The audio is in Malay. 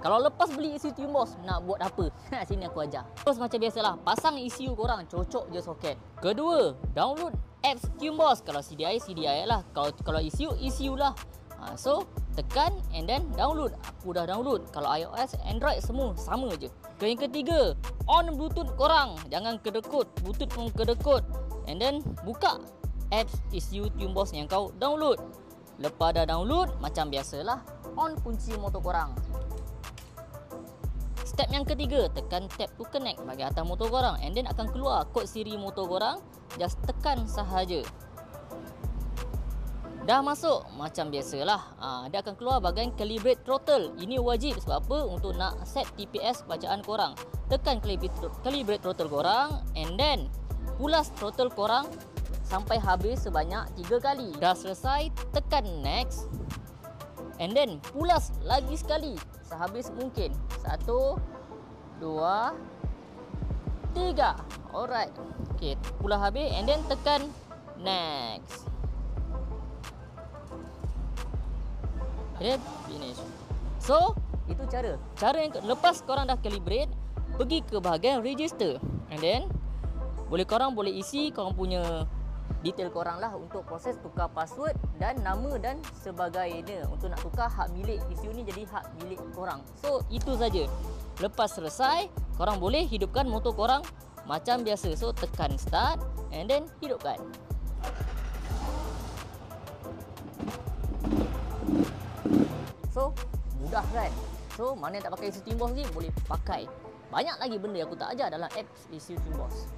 Kalau lepas beli ECU Tumbos, nak buat apa? Sini aku ajar. Terus macam biasalah, pasang ECU korang, cocok je soket. Kedua, download apps Tumbos. Kalau CDI lah. Kalau ECU lah. So, tekan and then download. Aku dah download. Kalau iOS, Android semua sama je. Yang ketiga, on Bluetooth korang. Jangan kedekut. Bluetooth pun kedekut. And then, buka apps ECU Tumbos yang kau download. Lepas dah download, macam biasalah, on kunci motor korang. Step yang ketiga, tekan tap to connect bagi atas motor korang, and then akan keluar kod siri motor korang. Just tekan sahaja. Dah masuk macam biasalah. Dia akan keluar bahagian calibrate throttle. Ini wajib sebab apa? Untuk nak set TPS bacaan korang. Tekan calibrate throttle korang, and then pulas throttle korang sampai habis sebanyak 3 kali. Dah selesai, tekan next, and then pulas lagi sekali sehabis mungkin. 1, 2, 3. Alright. Okay, pulas habis and then tekan next. Okay, finish. So, itu cara. Cara yang lepas korang dah calibrate, pergi ke bahagian register. And then korang boleh isi korang punya detail korang lah untuk proses tukar password dan nama dan sebagainya. Untuk nak tukar hak milik ECU ni jadi hak milik korang. So, itu saja. Lepas selesai, korang boleh hidupkan motor korang macam biasa. So, tekan start and then hidupkan. So, mudah kan? So, mana yang tak pakai ECU Tumbos ni boleh pakai. Banyak lagi benda yang aku tak ajar dalam apps ECU Tumbos.